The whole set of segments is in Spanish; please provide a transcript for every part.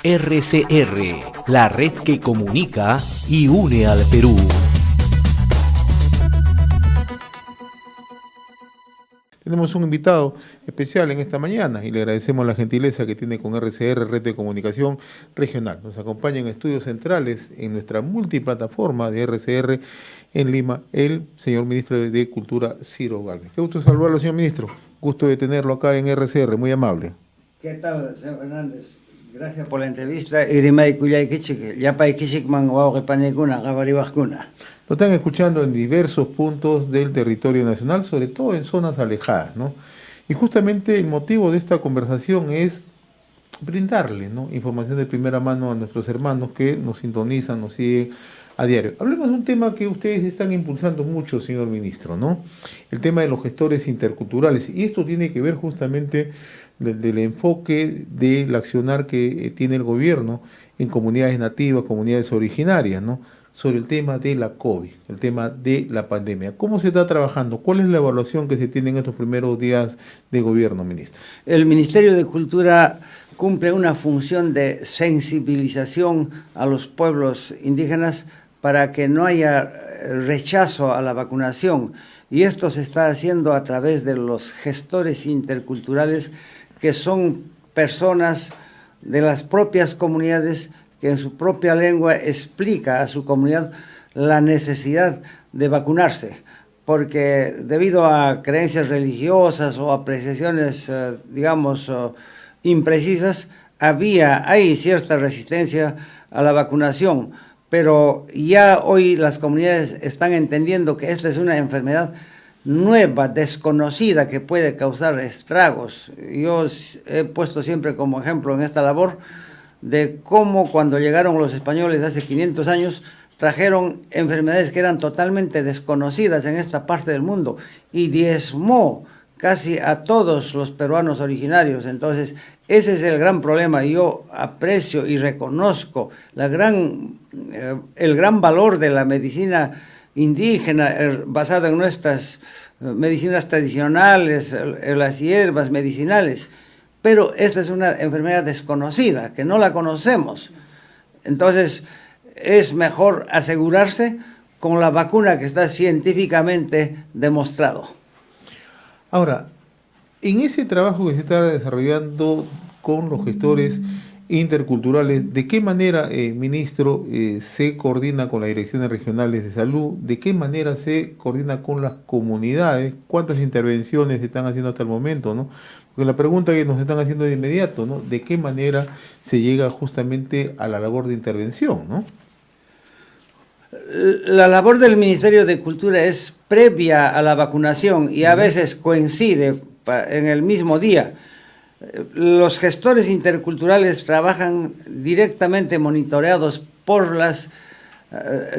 RCR, la red que comunica y une al Perú. Tenemos un invitado especial en esta mañana y le agradecemos la gentileza que tiene con RCR, Red de Comunicación Regional. Nos acompaña en estudios centrales en nuestra multiplataforma de RCR en Lima el señor ministro de Cultura, Ciro Galvez. Qué gusto saludarlo, señor ministro. Gusto de tenerlo acá en RCR, muy amable. ¿Qué tal, señor Fernández? Gracias por la entrevista. Irimay Kuyay Kichik, Yapay Kichikman, Wauke Panekuna, Gabaribajkuna. Lo están escuchando en diversos puntos del territorio nacional, sobre todo en zonas alejadas, ¿no? Y justamente el motivo de esta conversación es brindarle, ¿no?, información de primera mano a nuestros hermanos que nos sintonizan, nos siguen a diario. Hablemos de un tema que ustedes están impulsando mucho, señor ministro, ¿no? El tema de los gestores interculturales. Y esto tiene que ver justamente del enfoque del accionar que tiene el gobierno en comunidades nativas, comunidades originarias, ¿no?, sobre el tema de la COVID, el tema de la pandemia. ¿Cómo se está trabajando? ¿Cuál es la evaluación que se tiene en estos primeros días de gobierno, ministro? El Ministerio de Cultura cumple una función de sensibilización a los pueblos indígenas para que no haya rechazo a la vacunación. Y esto se está haciendo a través de los gestores interculturales, que son personas de las propias comunidades que en su propia lengua explica a su comunidad la necesidad de vacunarse, porque debido a creencias religiosas o apreciaciones, imprecisas, hay cierta resistencia a la vacunación, pero ya hoy las comunidades están entendiendo que esta es una enfermedad nueva, desconocida, que puede causar estragos. Yo he puesto siempre como ejemplo en esta labor de cómo cuando llegaron los españoles hace 500 años, trajeron enfermedades que eran totalmente desconocidas en esta parte del mundo y diezmó casi a todos los peruanos originarios. Entonces, ese es el gran problema. Yo aprecio y reconozco el gran valor de la medicina indígena basada en nuestras medicinas tradicionales, las hierbas medicinales. Pero esta es una enfermedad desconocida, que no la conocemos. Entonces, es mejor asegurarse con la vacuna que está científicamente demostrado. Ahora, en ese trabajo que se está desarrollando con los gestores interculturales, ¿de qué manera, ministro, se coordina con las direcciones regionales de salud? ¿De qué manera se coordina con las comunidades? ¿Cuántas intervenciones se están haciendo hasta el momento, no? Porque la pregunta que nos están haciendo de inmediato, ¿no?, ¿de qué manera se llega justamente a la labor de intervención, ¿no? La labor del Ministerio de Cultura es previa a la vacunación y a veces coincide en el mismo día. Los gestores interculturales trabajan directamente monitoreados por las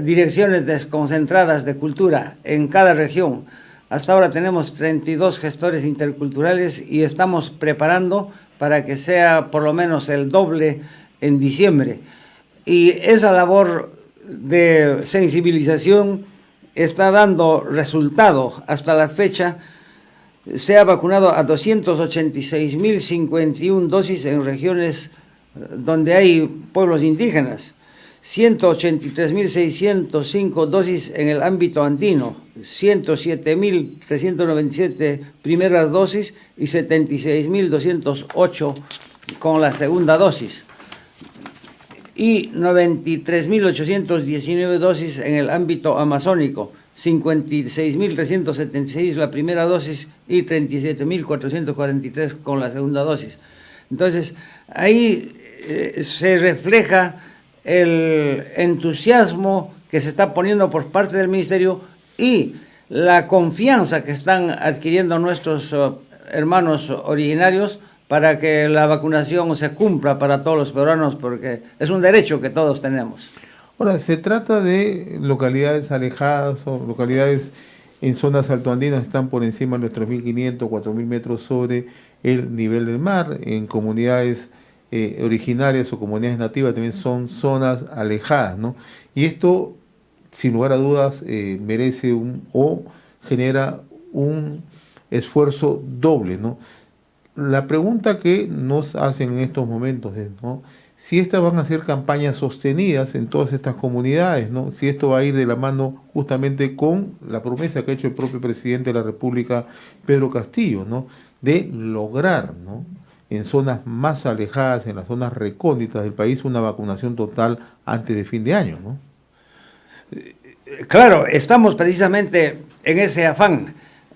direcciones desconcentradas de cultura en cada región. Hasta ahora tenemos 32 gestores interculturales y estamos preparando para que sea por lo menos el doble en diciembre. Y esa labor de sensibilización está dando resultado. Hasta la fecha se ha vacunado a 286.051 dosis en regiones donde hay pueblos indígenas, 183.605 dosis en el ámbito andino, 107.397 primeras dosis y 76.208 con la segunda dosis, y 93.819 dosis en el ámbito amazónico, 56.376 la primera dosis y 37.443 con la segunda dosis. Entonces, ahí se refleja el entusiasmo que se está poniendo por parte del Ministerio y la confianza que están adquiriendo nuestros hermanos originarios para que la vacunación se cumpla para todos los peruanos, porque es un derecho que todos tenemos. Ahora, se trata de localidades alejadas o localidades en zonas altoandinas que están por encima de los 3.500, 4.000 metros sobre el nivel del mar. En comunidades originarias o comunidades nativas también son zonas alejadas, ¿no? Y esto, sin lugar a dudas, genera un esfuerzo doble, ¿no? la pregunta que nos hacen en estos momentos es, ¿no? Si estas van a ser campañas sostenidas en todas estas comunidades, ¿no? Si esto va a ir de la mano justamente con la promesa que ha hecho el propio presidente de la República, Pedro Castillo, ¿no? De lograr, ¿no? En zonas más alejadas, en las zonas recónditas del país, una vacunación total antes de fin de año, ¿no? Claro, estamos precisamente en ese afán.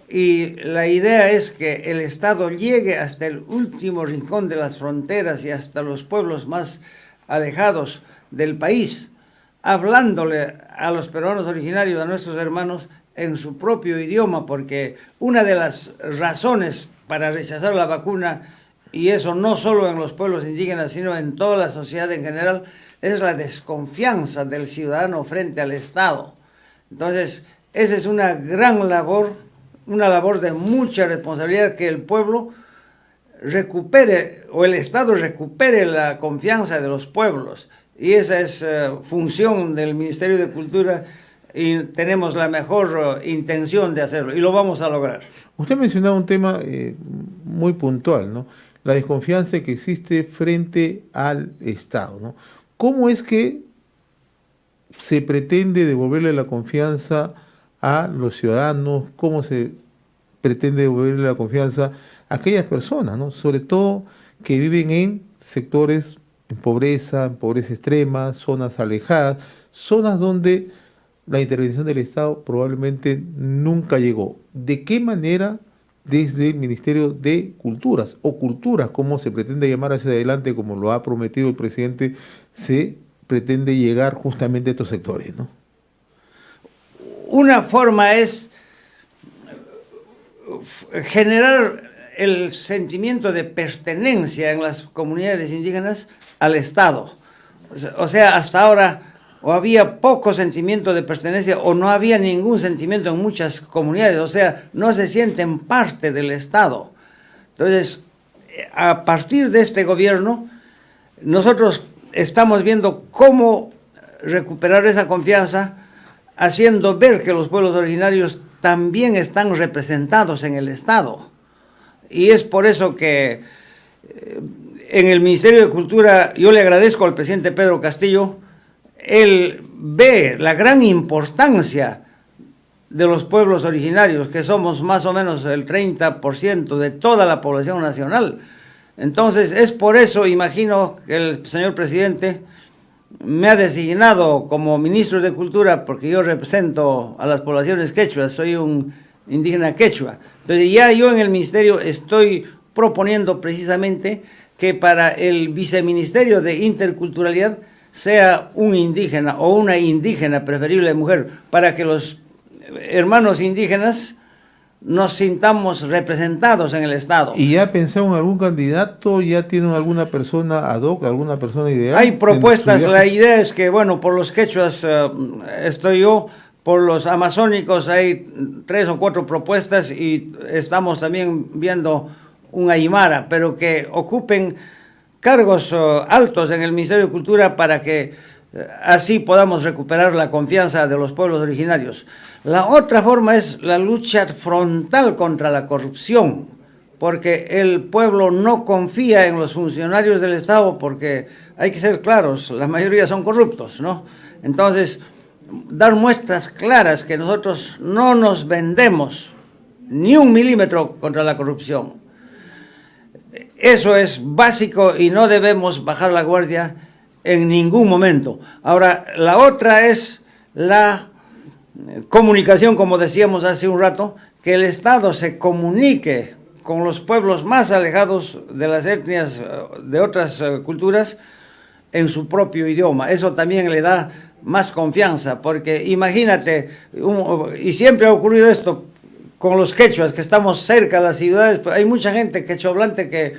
Y la idea es que el Estado llegue hasta el último rincón de las fronteras y hasta los pueblos más alejados del país, hablándole a los peruanos originarios, a nuestros hermanos, en su propio idioma, porque una de las razones para rechazar la vacuna, y eso no solo en los pueblos indígenas, sino en toda la sociedad en general, es la desconfianza del ciudadano frente al Estado. Entonces, esa es una gran labor, una labor de mucha responsabilidad, que el pueblo recupere, o el Estado recupere la confianza de los pueblos. Y esa es función del Ministerio de Cultura, y tenemos la mejor intención de hacerlo, y lo vamos a lograr. Usted mencionaba un tema muy puntual, ¿no? La desconfianza que existe frente al Estado, ¿no? ¿Cómo es que se pretende devolverle la confianza a los ciudadanos? ¿Cómo se pretende devolverle la confianza a aquellas personas, ¿no? Sobre todo que viven en sectores en pobreza extrema, zonas alejadas, zonas donde la intervención del Estado probablemente nunca llegó? ¿De qué manera desde el Ministerio de Culturas, o Culturas, como se pretende llamar hacia adelante, como lo ha prometido el presidente, se pretende llegar justamente a estos sectores, ¿no? Una forma es generar el sentimiento de pertenencia en las comunidades indígenas al Estado. O sea, hasta ahora o había poco sentimiento de pertenencia o no había ningún sentimiento en muchas comunidades, o sea, no se sienten parte del Estado. Entonces, a partir de este gobierno, nosotros estamos viendo cómo recuperar esa confianza, haciendo ver que los pueblos originarios también están representados en el Estado. Y es por eso que en el Ministerio de Cultura yo le agradezco al presidente Pedro Castillo. Él ve la gran importancia de los pueblos originarios, que somos más o menos el 30% de toda la población nacional. Entonces, es por eso, imagino, que el señor presidente me ha designado como ministro de Cultura, porque yo represento a las poblaciones quechuas, soy un indígena quechua. Entonces, ya yo en el ministerio estoy proponiendo precisamente que para el viceministerio de Interculturalidad sea un indígena o una indígena, preferible mujer, para que los hermanos indígenas nos sintamos representados en el Estado. ¿Y ya pensaron en algún candidato? ¿Ya tienen alguna persona ad hoc, alguna persona ideal? Hay propuestas, la idea es que, bueno, por los quechuas estoy yo, por los amazónicos hay 3 o 4 propuestas, y estamos también viendo un aymara, pero que ocupen cargos altos en el Ministerio de Cultura para que así podamos recuperar la confianza de los pueblos originarios. La otra forma es la lucha frontal contra la corrupción, porque el pueblo no confía en los funcionarios del Estado, porque hay que ser claros, la mayoría son corruptos, ¿no? Entonces, dar muestras claras que nosotros no nos vendemos ni un milímetro contra la corrupción. Eso es básico y no debemos bajar la guardia en ningún momento. Ahora, la otra es la comunicación, como decíamos hace un rato, que el Estado se comunique con los pueblos más alejados de las etnias de otras culturas en su propio idioma. Eso también le da más confianza, porque imagínate, y siempre ha ocurrido esto con los quechuas, que estamos cerca de las ciudades, pues hay mucha gente quechohablante que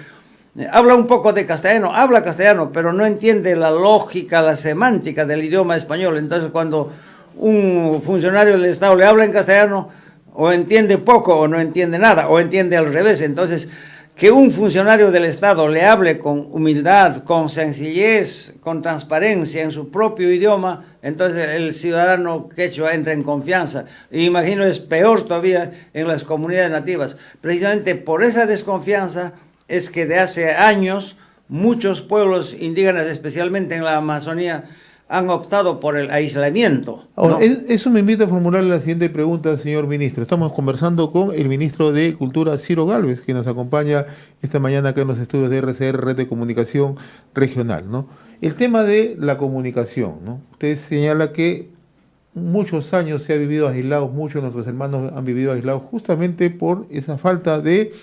habla un poco de castellano, habla castellano, pero no entiende la lógica, la semántica del idioma español. Entonces, cuando un funcionario del Estado le habla en castellano, o entiende poco o no entiende nada, o entiende al revés. Entonces, que un funcionario del Estado le hable con humildad, con sencillez, con transparencia en su propio idioma, entonces el ciudadano quechua entra en confianza. Y imagino es peor todavía en las comunidades nativas. Precisamente por esa desconfianza es que de hace años muchos pueblos indígenas, especialmente en la Amazonía, han optado por el aislamiento. Ahora, ¿no? eso me invita a formular la siguiente pregunta, señor ministro. Estamos conversando con el ministro de Cultura, Ciro Gálvez, que nos acompaña esta mañana acá en los estudios de RCR, Red de Comunicación Regional, ¿no? El tema de la comunicación, ¿no? Usted señala que muchos años se ha vivido aislados, muchos de nuestros hermanos han vivido aislados justamente por esa falta de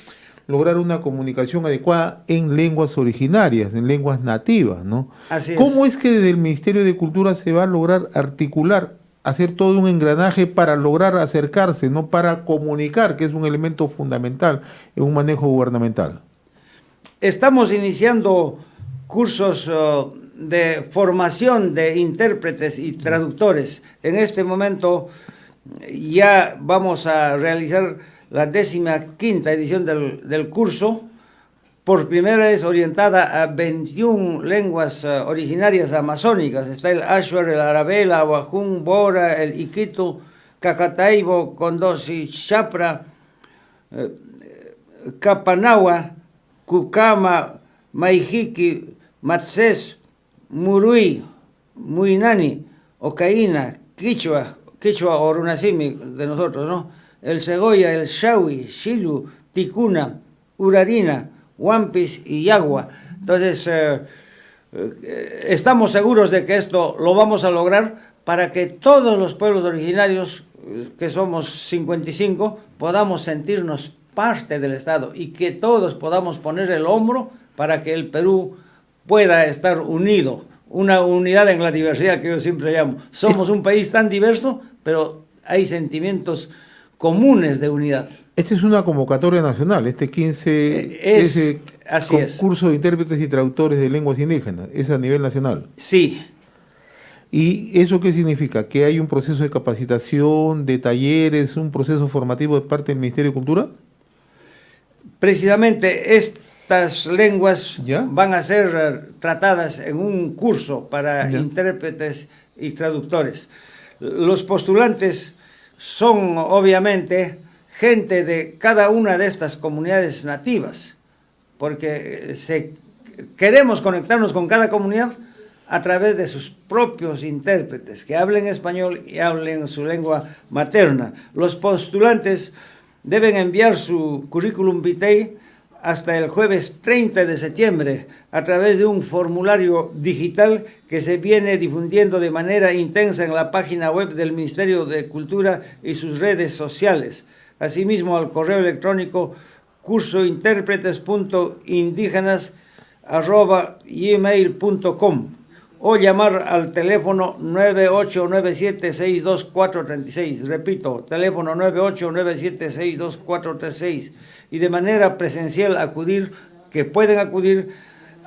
lograr una comunicación adecuada en lenguas originarias, en lenguas nativas, ¿no? Así es. ¿Cómo es que desde el Ministerio de Cultura se va a lograr articular, hacer todo un engranaje para lograr acercarse, no para comunicar, que es un elemento fundamental en un manejo gubernamental? Estamos iniciando cursos de formación de intérpretes y traductores. En este momento ya vamos a realizar la 15ª edición del curso, por primera vez orientada a 21 lenguas originarias amazónicas. Está el Achuar, el Arabé, el Ahuajún, Bora, el Iquitu, Cacataibo, Condosi, Chapra, Capanagua, Cucama, Maijiqui, Matzés, Murui, Muinani, Ocaína, Quichua o Runasimi de nosotros, ¿no? El Segoya, el Shawi, Xilu, Ticuna, Urarina, Wampis y Yagua. Entonces, estamos seguros de que esto lo vamos a lograr para que todos los pueblos originarios, que somos 55, podamos sentirnos parte del Estado y que todos podamos poner el hombro para que el Perú pueda estar unido. Una unidad en la diversidad que yo siempre llamo. Somos un país tan diverso, pero hay sentimientos comunes de unidad. Esta es una convocatoria nacional, este 15 ese concurso de intérpretes y traductores de lenguas indígenas, es a nivel nacional. Sí. ¿Y eso qué significa? ¿Que hay un proceso de capacitación, de talleres, un proceso formativo de parte del Ministerio de Cultura? Precisamente estas lenguas ¿Ya? van a ser tratadas en un curso para ¿Ya? intérpretes y traductores. Los postulantes son obviamente gente de cada una de estas comunidades nativas, porque queremos conectarnos con cada comunidad a través de sus propios intérpretes, que hablen español y hablen su lengua materna. Los postulantes deben enviar su currículum vitae hasta el jueves 30 de septiembre a través de un formulario digital que se viene difundiendo de manera intensa en la página web del Ministerio de Cultura y sus redes sociales. Asimismo, al correo electrónico cursointérpretes.indígenas@gmail.com o llamar al teléfono 9897-62436. Repito, teléfono 9897-62436. Y de manera presencial pueden acudir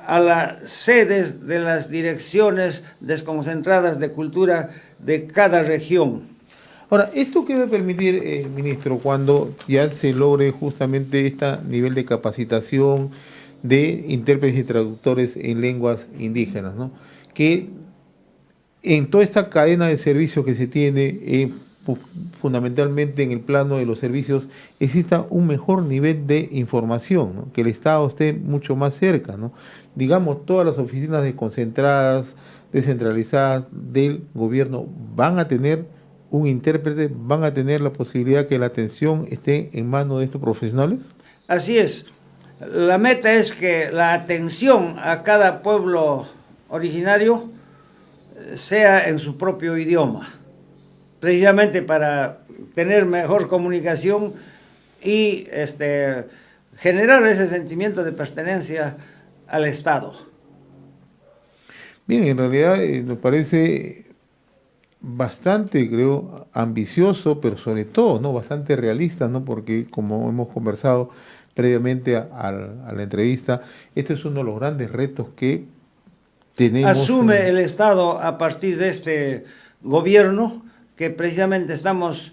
a las sedes de las direcciones desconcentradas de cultura de cada región. Ahora, ¿esto qué va a permitir, ministro, cuando ya se logre justamente este nivel de capacitación de intérpretes y traductores en lenguas indígenas, ¿no? Que en toda esta cadena de servicios que se tiene, fundamentalmente en el plano de los servicios, exista un mejor nivel de información, ¿no? Que el Estado esté mucho más cerca, ¿no? Digamos, todas las oficinas desconcentradas, descentralizadas del gobierno van a tener un intérprete, van a tener la posibilidad que la atención esté en manos de estos profesionales. Así es. La meta es que la atención a cada pueblo originario sea en su propio idioma, precisamente para tener mejor comunicación y generar ese sentimiento de pertenencia al Estado. Bien, en realidad nos parece bastante, creo, ambicioso, pero sobre todo, ¿no? Bastante realista, ¿no? Porque como hemos conversado previamente a la entrevista, este es uno de los grandes retos que tenemos. Asume el Estado a partir de este gobierno, que precisamente estamos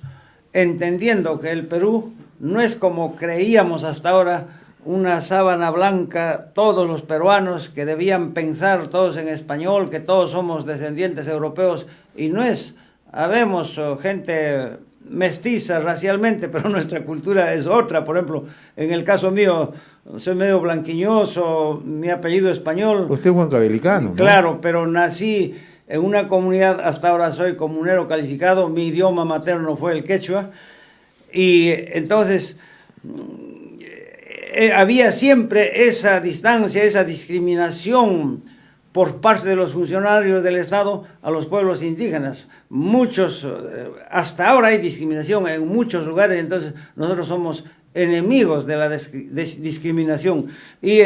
entendiendo que el Perú no es como creíamos hasta ahora, una sábana blanca, todos los peruanos que debían pensar todos en español, que todos somos descendientes europeos, y no es. Habemos gente mestiza racialmente, pero nuestra cultura es otra. Por ejemplo, en el caso mío, soy medio blanquiñoso, mi apellido es español. Usted es huancabelicano, ¿no? Claro, pero nací en una comunidad, hasta ahora soy comunero calificado, mi idioma materno fue el quechua, y entonces había siempre esa distancia, esa discriminación por parte de los funcionarios del Estado a los pueblos indígenas. Muchos, hasta ahora hay discriminación en muchos lugares, entonces nosotros somos enemigos de la discriminación. Y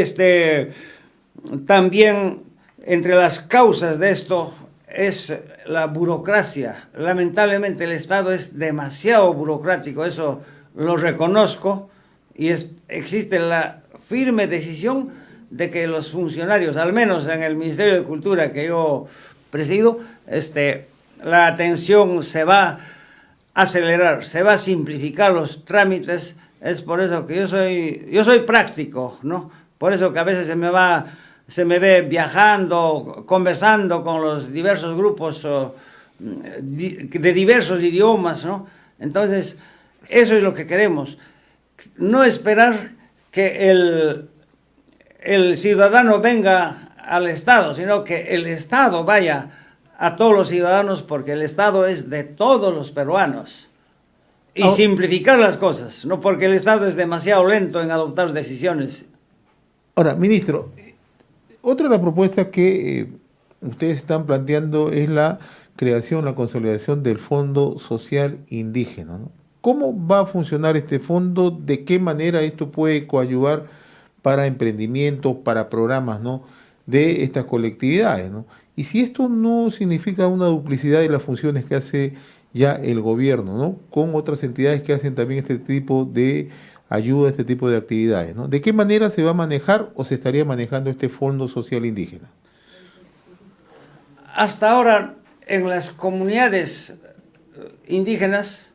también entre las causas de esto es la burocracia. Lamentablemente el Estado es demasiado burocrático, eso lo reconozco, y existe la firme decisión de que los funcionarios, al menos en el Ministerio de Cultura que yo presido, la atención se va a acelerar, se va a simplificar los trámites. Es por eso que yo soy práctico, ¿no? Por eso que a veces se me ve viajando, conversando con los diversos grupos de diversos idiomas, ¿no? Entonces, eso es lo que queremos. No esperar que el ciudadano venga al Estado, sino que el Estado vaya a todos los ciudadanos, porque el Estado es de todos los peruanos. Y simplificar las cosas, no porque el Estado es demasiado lento en adoptar decisiones. Ahora, ministro, otra de las propuestas que ustedes están planteando es la creación, la consolidación del Fondo Social Indígena, ¿no? ¿Cómo va a funcionar este fondo? ¿De qué manera esto puede coadyuvar para emprendimientos, para programas, ¿no?, de estas colectividades, ¿no? Y si esto no significa una duplicidad de las funciones que hace ya el gobierno, ¿no?, con otras entidades que hacen también este tipo de ayuda, este tipo de actividades, ¿no? ¿De qué manera se va a manejar o se estaría manejando este Fondo Social Indígena? Hasta ahora, en las comunidades indígenas,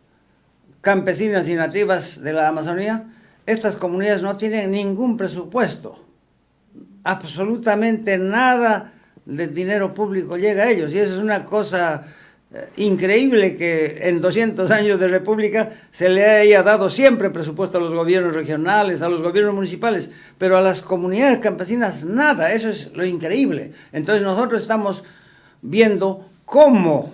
campesinas y nativas de la Amazonía, estas comunidades no tienen ningún presupuesto. Absolutamente nada de dinero público llega a ellos. Y eso es una cosa increíble, que en 200 años de república se le haya dado siempre presupuesto a los gobiernos regionales, a los gobiernos municipales, pero a las comunidades campesinas nada. Eso es lo increíble. Entonces nosotros estamos viendo cómo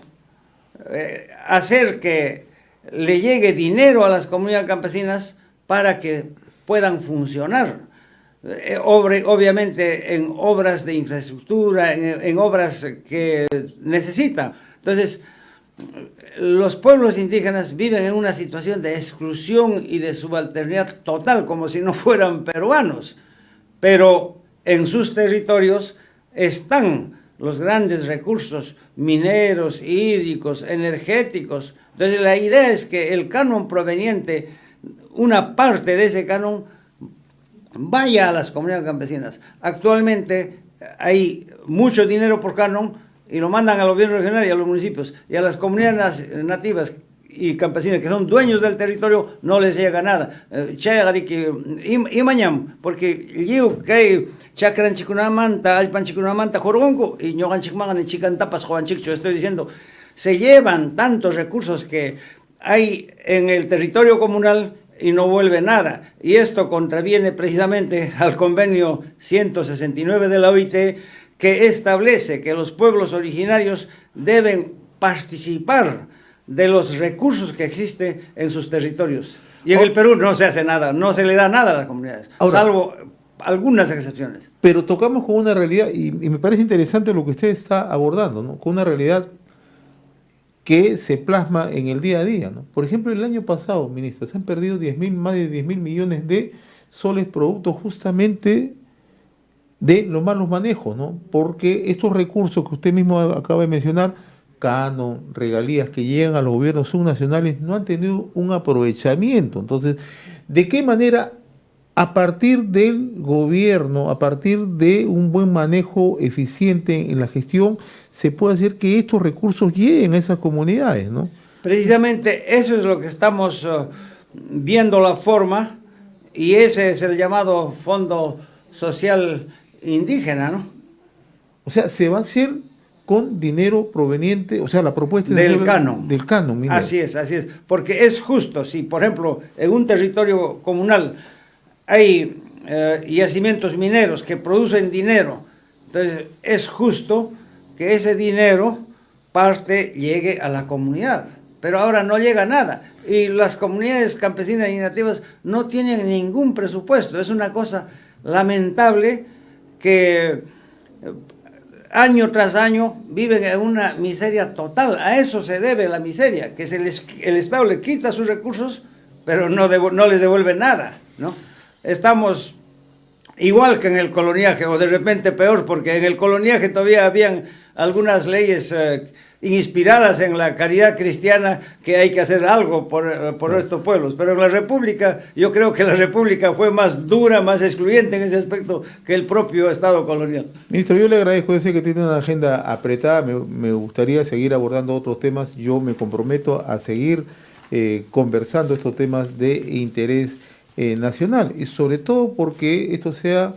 hacer que le llegue dinero a las comunidades campesinas para que puedan funcionar. Obviamente en obras de infraestructura, en obras que necesitan. Entonces, los pueblos indígenas viven en una situación de exclusión y de subalternidad total, como si no fueran peruanos, pero en sus territorios están los grandes recursos mineros, hídricos, energéticos. Entonces la idea es que el canon proveniente, una parte de ese canon, vaya a las comunidades campesinas. Actualmente hay mucho dinero por canon y lo mandan al gobierno regional y a los municipios, y a las comunidades nativas y campesinas que son dueños del territorio no les llega nada. Y mañana, porque yo que chakran chikunamanta, alpan chikunamanta, jorgongo, y ñogan chikmangan y chicantapas, jovan chicho, estoy diciendo, se llevan tantos recursos que hay en el territorio comunal y no vuelve nada. Y esto contraviene precisamente al convenio 169 de la OIT, que establece que los pueblos originarios deben participar de los recursos que existen en sus territorios. Y en el Perú no se hace nada, no se le da nada a las comunidades, salvo algunas excepciones. Pero tocamos con una realidad, y me parece interesante lo que usted está abordando, ¿no?, con una realidad que se plasma en el día a día, ¿no? Por ejemplo, el año pasado, ministro, se han perdido más de 10.000 millones de soles producto justamente de los malos manejos, ¿no? Porque estos recursos que usted mismo acaba de mencionar, canon, regalías que llegan a los gobiernos subnacionales, no han tenido un aprovechamiento. Entonces, ¿de qué manera, a partir del gobierno, a partir de un buen manejo eficiente en la gestión, se puede hacer que estos recursos lleguen a esas comunidades, ¿no? Precisamente eso es lo que estamos viendo la forma, y ese es el llamado Fondo Social Indígena, ¿no? O sea, se va a hacer con dinero proveniente, o sea, la propuesta del canon. Del canon, mira. Así es, porque es justo, si por ejemplo en un territorio comunal hay yacimientos mineros que producen dinero, entonces es justo que ese dinero parte llegue a la comunidad, pero ahora no llega nada, y las comunidades campesinas y nativas no tienen ningún presupuesto. Es una cosa lamentable que año tras año viven en una miseria total. A eso se debe la miseria, que el Estado le quita sus recursos, pero no les devuelve nada, ¿no? Estamos igual que en el coloniaje, o de repente peor, porque en el coloniaje todavía habían algunas leyes inspiradas en la caridad cristiana, que hay que hacer algo por estos pueblos, pero en la República, yo creo que la República fue más dura, más excluyente en ese aspecto que el propio Estado colonial. Ministro, yo le agradezco, yo sé que tiene una agenda apretada, me gustaría seguir abordando otros temas, yo me comprometo a seguir conversando estos temas de interés nacional, y sobre todo porque esto sea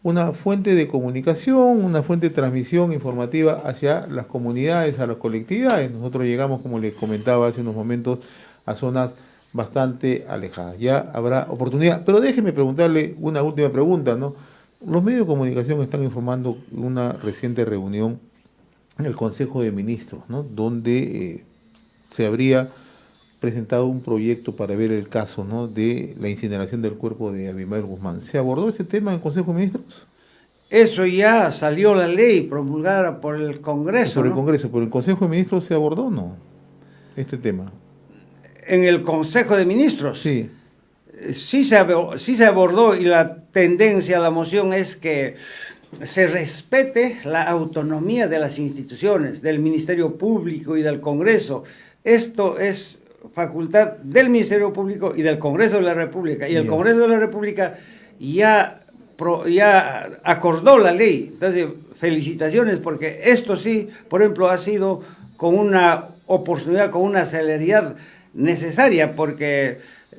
una fuente de comunicación, una fuente de transmisión informativa hacia las comunidades, a las colectividades. Nosotros llegamos, como les comentaba hace unos momentos, a zonas bastante alejadas. Ya habrá oportunidad. Pero déjeme preguntarle una última pregunta, ¿no? Los medios de comunicación están informando una reciente reunión en el Consejo de Ministros, ¿no? Donde se habría presentado un proyecto para ver el caso, ¿no?, de la incineración del cuerpo de Abimael Guzmán. ¿Se abordó ese tema en el Consejo de Ministros? Eso ya salió la ley promulgada por el Congreso. Por el ¿no? Congreso, ¿por el Consejo de Ministros se abordó o no este tema? En el Consejo de Ministros. Sí. Sí se abordó, y la tendencia a la moción es que se respete la autonomía de las instituciones, del Ministerio Público y del Congreso. Esto es facultad del Ministerio Público y del Congreso de la República, y el Congreso de la República ya acordó la ley. Entonces, felicitaciones, porque esto sí, por ejemplo, ha sido con una oportunidad, con una celeridad necesaria, porque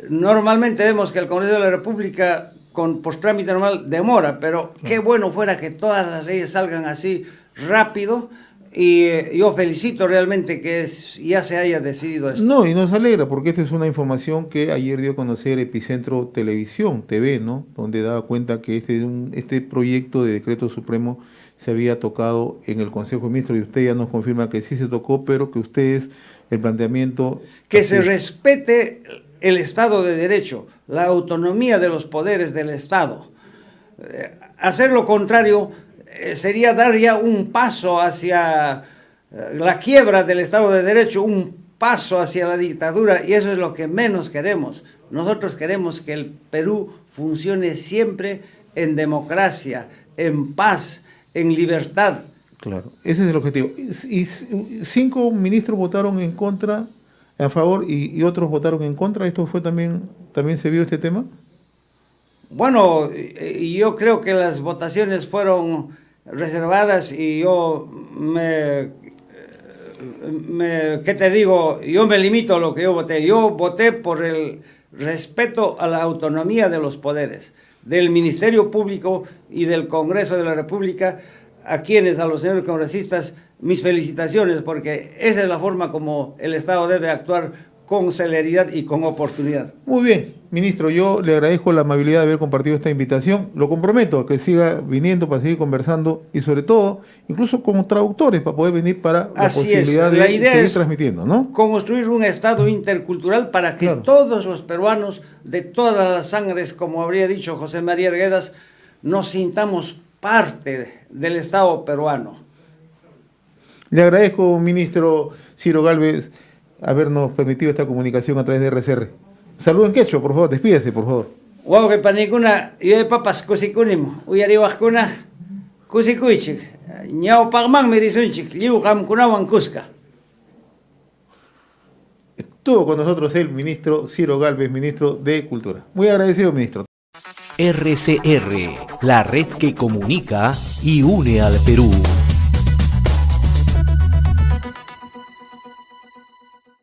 normalmente vemos que el Congreso de la República por trámite normal demora, pero qué bueno fuera que todas las leyes salgan así rápido. Y yo felicito realmente que ya se haya decidido esto. No, y nos alegra, porque esta es una información que ayer dio a conocer Epicentro Televisión, TV, ¿no?, donde daba cuenta que este proyecto de decreto supremo se había tocado en el Consejo de Ministros, y usted ya nos confirma que sí se tocó, pero que ustedes, el planteamiento... Que se respete el Estado de Derecho, la autonomía de los poderes del Estado. Hacer lo contrario sería dar ya un paso hacia la quiebra del Estado de Derecho, un paso hacia la dictadura, y eso es lo que menos queremos. Nosotros queremos que el Perú funcione siempre en democracia, en paz, en libertad. Claro, ese es el objetivo. Y 5 ministros votaron en contra, a favor, y otros votaron en contra. ¿Esto fue también se vio este tema? Bueno, yo creo que las votaciones fueron reservadas, y yo ¿qué te digo? Yo me limito a lo que yo voté. Yo voté por el respeto a la autonomía de los poderes, del Ministerio Público y del Congreso de la República, a los señores congresistas, mis felicitaciones, porque esa es la forma como el Estado debe actuar, con celeridad y con oportunidad. Muy bien, ministro, yo le agradezco la amabilidad de haber compartido esta invitación. Lo comprometo a que siga viniendo para seguir conversando, y sobre todo, incluso como traductores, para poder venir para la posibilidad de seguir transmitiendo, ¿no? Construir un Estado intercultural para que todos los peruanos, de todas las sangres, como habría dicho José María Arguedas, nos sintamos parte del Estado peruano. Le agradezco, ministro Ciro Gálvez, habernos permitido esta comunicación a través de RCR. Saludos en quechua, por favor, despídese, por favor. Guau, panicuna, yo de papas kusikunimo, uyariwajkuna, kusikuichik, ñao pagman mirisunchik, liu hamkunawan kuska. Estuvo con nosotros el ministro Ciro Gálvez, ministro de Cultura. Muy agradecido, ministro. RCR, la red que comunica y une al Perú.